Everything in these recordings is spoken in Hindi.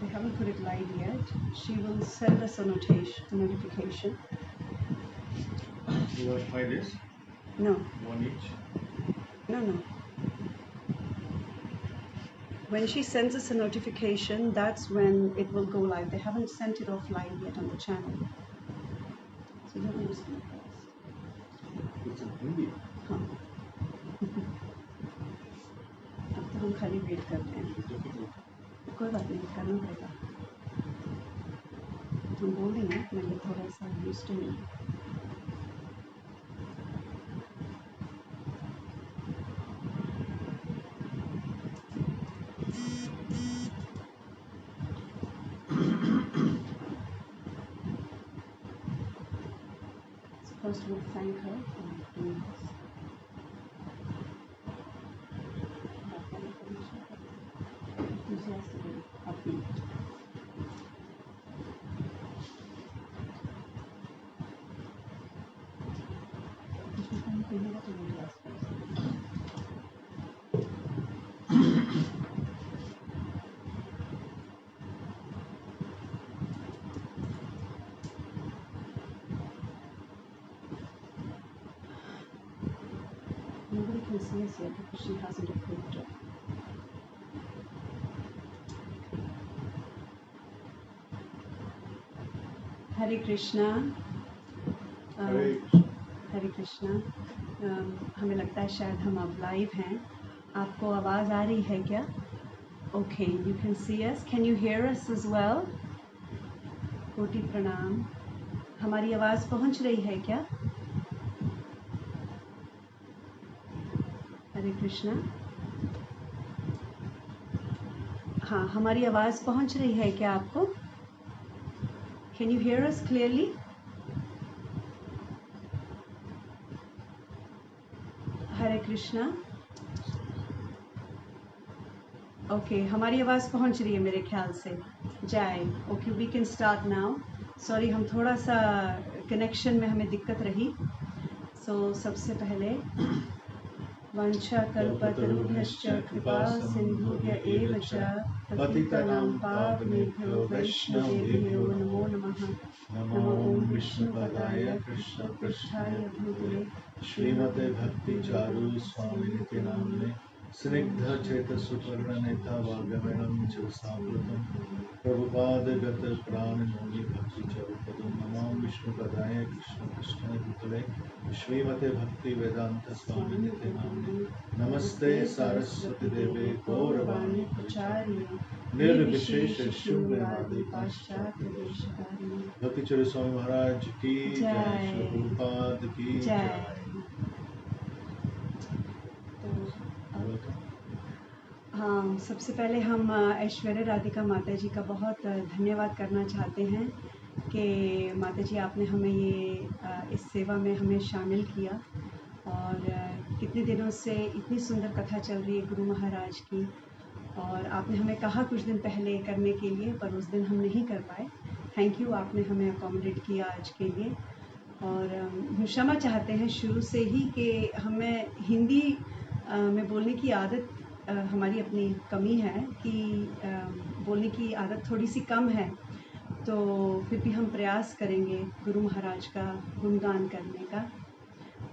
They haven't put it live yet. She will send us a notification. You want 5 days? No. One each? No. When she sends us a notification, that's when it will go live. They haven't sent it off live yet on the channel. So let me just do this. It's in Hindi. हाँ. अब तो हम खाली वेट करते हैं. कोई बात नहीं, करना पड़ेगा. हम बोल देंगे मैं थोड़ा सा यूज टू नहीं. First we'll thank her for doing this. Enthusiastically upbeat. Nobody can see us yet because she hasn't approved it. Hare Krishna. हरे कृष्णा. हमें लगता है शायद हम अब लाइव हैं. आपको आवाज़ आ रही है क्या? Okay, you can see us. Can you hear us as well? कोटि प्रणाम. हमारी आवाज़ पहुंच रही है क्या? हरे कृष्णा. हाँ, हमारी आवाज़ पहुंच रही है क्या आपको? Can you hear us clearly? Hare Krishna. Okay, हमारी आवाज़ पहुंच रही है मेरे ख्याल से. जय. Okay, we can start now. Sorry, हम थोड़ा सा कनेक्शन में हमें दिक्कत रही. सो सबसे पहले वंशाकल्पतरुभ्यश्च कृपा सिन्धुभ्य एव च पतितानां पावनेभ्यो वैष्णवेभ्यो नमो नमः. नमो ओं विष्णुपदाय कृष्णपृष्ठाय भूतले श्रीमते भक्ति चारु स्वामिनिति नाम्ने स्निग्ध चेतसुपर्णनेता वागमनं च साम्प्रतं प्रभुपाद गत प्राण नौमि भक्ति चरुपदं. नमो विष्णुपदाय कृष्णपृष्ठाय भूतले श्रीमते भक्ति वेदांत स्वामिनिति नाम्ने नमस्ते सारस्वती देवे गौरवाणी प्रचारिणे निर्विशेष शून्यवादी पाश्चात्य देशकारिणे. भक्ति चरु स्वामी महाराज की जय. श्री प्रभुपाद की जय. हाँ, सबसे पहले हम ऐश्वर्या राधिका माता जी का बहुत धन्यवाद करना चाहते हैं कि माता जी आपने हमें ये इस सेवा में हमें शामिल किया. और कितने दिनों से इतनी सुंदर कथा चल रही है गुरु महाराज की, और आपने हमें कहा कुछ दिन पहले करने के लिए, पर उस दिन हम नहीं कर पाए. थैंक यू, आपने हमें अकोमोडेट किया आज के लिए. और हम क्षमा चाहते हैं शुरू से ही कि हमें हिंदी में बोलने की आदत हमारी अपनी कमी है कि बोलने की आदत थोड़ी सी कम है. तो फिर भी हम प्रयास करेंगे गुरु महाराज का गुणगान करने का.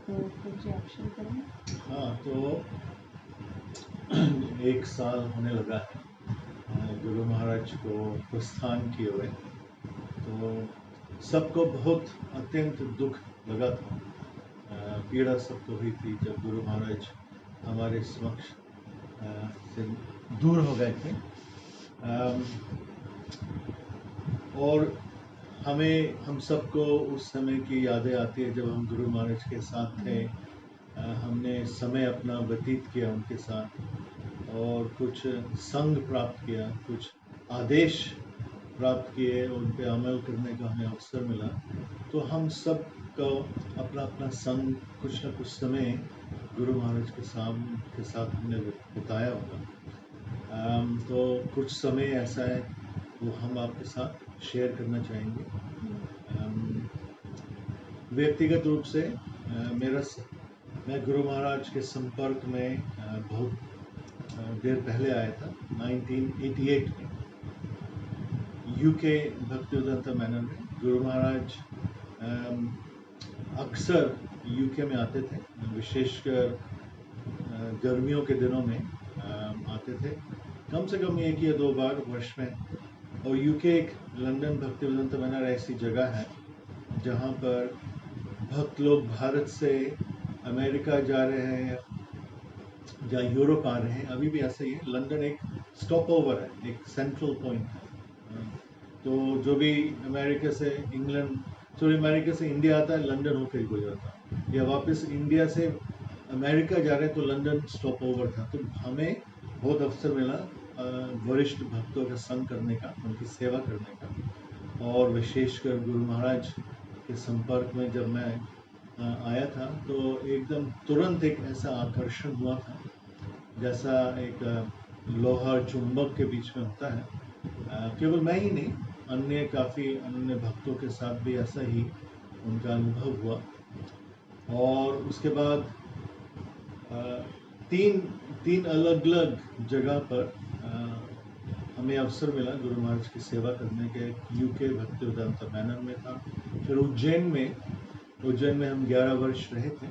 तो कुछ आप शुरू करें. हाँ, तो 1 साल होने लगा है गुरु महाराज को प्रस्थान किए हुए. तो सबको बहुत अत्यंत दुख लगा था. पीड़ा सबको हुई थी जब गुरु महाराज हमारे समक्ष से दूर हो गए थे. और हम सबको उस समय की यादें आती है जब हम गुरु महाराज के साथ थे. हमने समय अपना व्यतीत किया उनके साथ और कुछ संग प्राप्त किया, कुछ आदेश प्राप्त किए, उन पे अमल करने का हमें अवसर मिला. तो हम सब को अपना अपना संग कुछ न कुछ समय गुरु महाराज के साथ हमने बिताया होगा. तो कुछ समय ऐसा है वो हम आपके साथ शेयर करना चाहेंगे. व्यक्तिगत रूप से मैं गुरु महाराज के संपर्क में बहुत देर पहले आया था 1988 में यूके भक्तिवेदांता मैनर में। गुरु महाराज अक्सर यूके में आते थे, विशेषकर गर्मियों के दिनों में आते थे, कम से कम 1 या 2 बार वर्ष में। और यूके एक लंदन भक्तिवेदांता मैनर ऐसी जगह है जहाँ पर भक्त लोग भारत से अमेरिका जा रहे हैं या यूरोप आ रहे हैं, अभी भी ऐसा ही है। लंदन एक स्टॉप ओवर है, एक सेंट्रल पॉइंट है। तो जो भी अमेरिका से अमेरिका से इंडिया आता है, लंदन होकर ही गुजरता है, या वापस इंडिया से अमेरिका जा रहे हैं तो लंदन स्टॉप ओवर था। तो हमें बहुत अवसर मिला वरिष्ठ भक्तों का संग करने का, उनकी सेवा करने का। और विशेषकर गुरु महाराज के संपर्क में जब मैं आया था तो एकदम तुरंत एक ऐसा आकर्षण हुआ था जैसा एक लोहा चुंबक के बीच में होता है। केवल मैं ही नहीं, काफ़ी अन्य भक्तों के साथ भी ऐसा ही उनका अनुभव हुआ। और उसके बाद तीन अलग अलग जगह पर हमें अवसर मिला गुरु महाराज की सेवा करने के। यूके भक्तिवेदांता मैनर में था, फिर उज्जैन में हम 11 वर्ष रहे थे।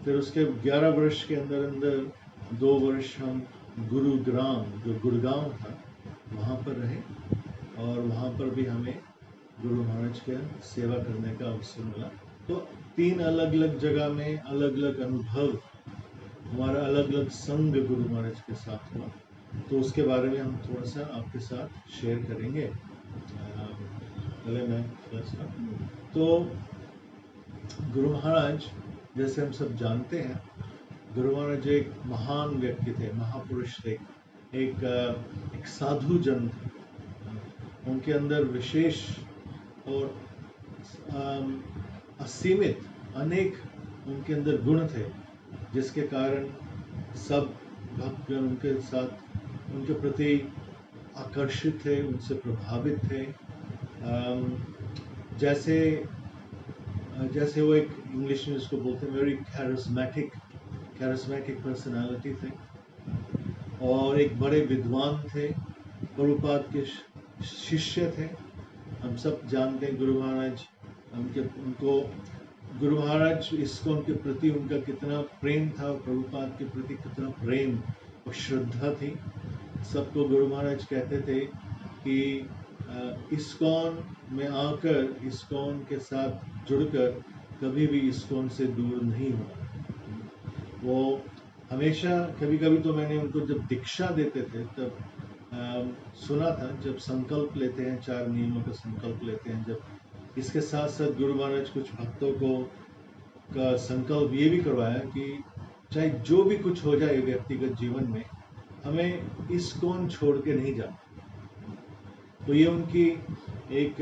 फिर उसके 11 वर्ष के अंदर 2 वर्ष हम गुरुग्राम, जो गुड़गांव था, वहाँ पर रहे। और वहाँ पर भी हमें गुरु महाराज के सेवा करने का अवसर मिला। तो 3 अलग अलग जगह में अलग अलग अनुभव, हमारा अलग अलग संग गुरु महाराज के साथ हुआ। तो उसके बारे में हम थोड़ा सा आपके साथ शेयर करेंगे। पहले मैं तो गुरु महाराज, जैसे हम सब जानते हैं, गुरु महाराज एक महान व्यक्ति थे, महापुरुष थे, एक साधु जन थे। उनके अंदर विशेष और असीमित अनेक उनके अंदर गुण थे, जिसके कारण सब भक्तगण उनके साथ, उनके प्रति आकर्षित थे, उनसे प्रभावित थे। जैसे वो एक इंग्लिश में इसको बोलते हैं वेरी कैरिस्मेटिक पर्सनालिटी थे, और एक बड़े विद्वान थे, प्रभुपाद के शिष्य थे। हम सब जानते हैं गुरु महाराज, गुरु महाराज इस्कॉन के प्रति उनका कितना प्रेम था, प्रभुपाद के प्रति कितना प्रेम और श्रद्धा थी। सबको गुरु महाराज कहते थे कि इस्कॉन में आकर, इस्कॉन के साथ जुड़कर कभी भी इस्कॉन से दूर नहीं होना। वो हमेशा, कभी कभी तो मैंने उनको जब दीक्षा देते थे तब सुना था, जब संकल्प लेते हैं, 4 नियमों का संकल्प लेते हैं, जब इसके साथ साथ गुरु महाराज कुछ भक्तों का संकल्प ये भी करवाया कि चाहे जो भी कुछ हो जाए व्यक्तिगत जीवन में, हमें इस्कॉन छोड़ के नहीं जाना। तो ये उनकी एक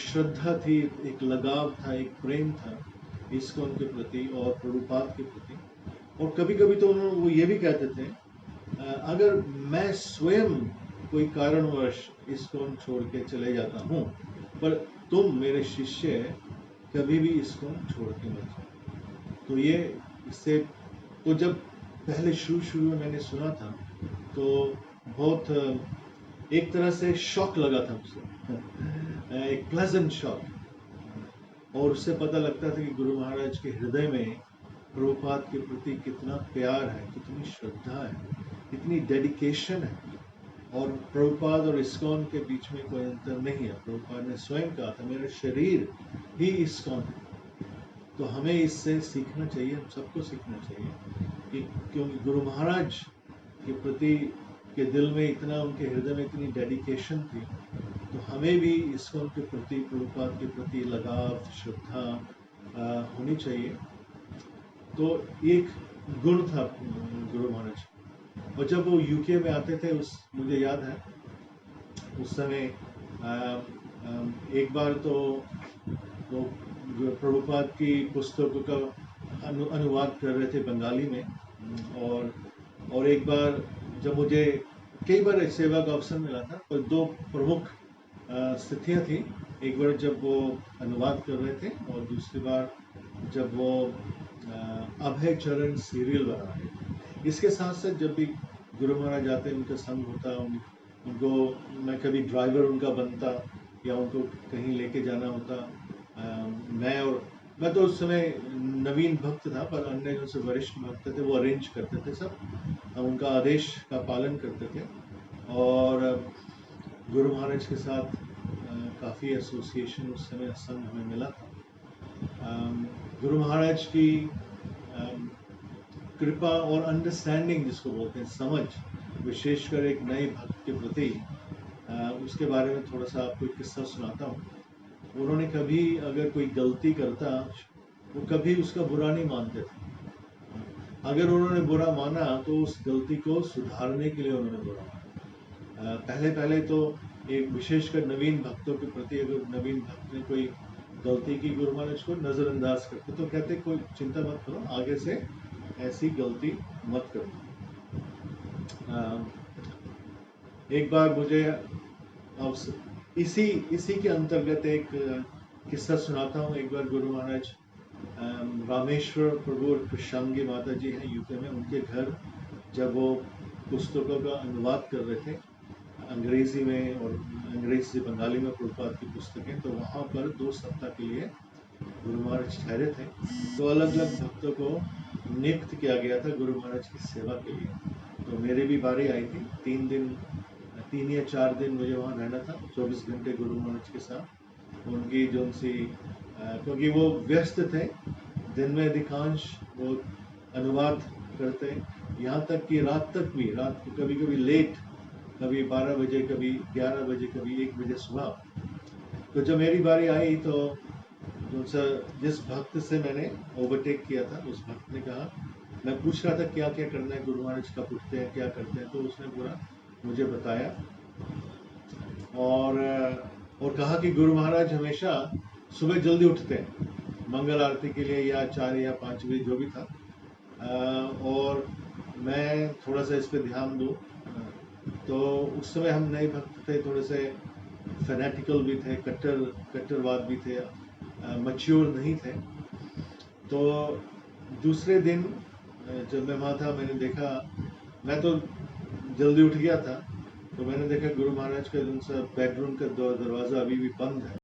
श्रद्धा थी, एक लगाव था, एक प्रेम था इस्कॉन के प्रति और प्रभुपाद के प्रति। और कभी कभी तो वो ये भी कहते थे, अगर मैं स्वयं कोई कारणवश इस्कॉन छोड़ के चले जाता हूँ, पर तुम मेरे शिष्य कभी भी इस्कॉन छोड़ के मत जाओ। तो ये इससे, तो जब पहले शुरू में मैंने सुना था तो बहुत एक तरह से शॉक लगा था मुझे, एक प्लेजेंट शॉक। और उससे पता लगता था कि गुरु महाराज के हृदय में प्रभुपाद के प्रति कितना प्यार है, कितनी श्रद्धा है, कितनी डेडिकेशन है। और प्रभुपाद और इस्कॉन के बीच में कोई अंतर नहीं है। प्रभुपाद ने स्वयं कहा था, मेरा शरीर ही इस्कॉन है। तो हमें इससे सीखना चाहिए, हम सबको सीखना चाहिए कि क्योंकि गुरु महाराज के प्रति के दिल में इतना, उनके हृदय में इतनी डेडिकेशन थी, तो हमें भी इस्कॉन के प्रति, प्रभुपाद के प्रति लगाव, श्रद्धा होनी चाहिए। तो एक गुण था गुरु महाराज। और जब वो यूके में आते थे, मुझे याद है उस समय एक बार तो वो प्रभुपाद की पुस्तकों का अनुवाद कर रहे थे बंगाली में। और एक बार जब मुझे, कई बार सेवा का अवसर मिला था, पर 2 प्रमुख स्थितियाँ थी। एक बार जब वो अनुवाद कर रहे थे, और दूसरी बार जब वो अभय चरण सीरियल बना रहे थे। इसके साथ साथ जब भी गुरु महाराज आते उनका संग होता, उनको मैं कभी ड्राइवर उनका बनता या उनको कहीं लेके जाना होता। मैं तो उस समय नवीन भक्त था, पर अन्य जो से वरिष्ठ भक्त थे वो अरेंज करते थे सब, हम उनका आदेश का पालन करते थे। और गुरु महाराज के साथ काफ़ी एसोसिएशन उस समय संग हमें मिला था। गुरु महाराज की कृपा और अंडरस्टैंडिंग जिसको बोलते हैं, समझ, विशेषकर एक नए भक्त के प्रति, उसके बारे में थोड़ा सा आपको एक किस्सा सुनाता हूँ। उन्होंने कभी अगर कोई गलती करता, वो कभी उसका बुरा नहीं मानते थे। अगर उन्होंने बुरा माना तो उस गलती को सुधारने के लिए उन्होंने बुरा माना। पहले तो एक विशेषकर नवीन भक्तों के प्रति अगर नवीन भक्त ने कोई गलती की, गुरु महाराज को नज़रअंदाज करते तो कहते कोई चिंता मत करो, आगे से ऐसी गलती मत करो। एक बार मुझे अब इसी के अंतर्गत एक किस्सा सुनाता हूँ। एक बार गुरु महाराज रामेश्वर प्रभु और कृष्णांगी माता जी हैं यूके में, उनके घर जब वो पुस्तकों का अनुवाद कर रहे थे अंग्रेजी में, और अंग्रेजी से बंगाली में प्रभुपाद की पुस्तकें, तो वहाँ पर 2 सप्ताह के लिए गुरु महाराज ठहरे थे। तो अलग अलग भक्तों को नियुक्त किया गया था गुरु महाराज की सेवा के लिए। तो मेरी भी बारी आई थी। 3 या 4 दिन मुझे वहाँ रहना था, 24 घंटे गुरु महाराज के साथ। उनकी जो उनसी क्योंकि वो व्यस्त थे, दिन में अधिकांश वो अनुवाद करते, यहाँ तक कि रात को कभी कभी लेट, कभी 12 बजे, कभी 11 बजे, कभी 1 बजे सुबह। तो जब मेरी बारी आई तो जिस भक्त से मैंने ओवरटेक किया था, उस भक्त ने कहा, मैं पूछ रहा था क्या क्या करना है, गुरु महाराज कब उठते हैं, क्या करते हैं, तो उसने पूरा मुझे बताया और कहा कि गुरु महाराज हमेशा सुबह जल्दी उठते हैं मंगल आरती के लिए, या 4 या 5 बजे जो भी था। और मैं थोड़ा सा इस पे ध्यान दूँ। तो उस समय हम नए भक्त थे, थोड़े से फैनेटिकल भी थे, कट्टरवाद भी थे, मैच्योर नहीं थे। तो दूसरे दिन जब मैं वहाँ था, मैंने देखा, मैं तो जल्दी उठ गया था, तो मैंने देखा गुरु महाराज का जो बेडरूम का दरवाज़ा अभी भी बंद है।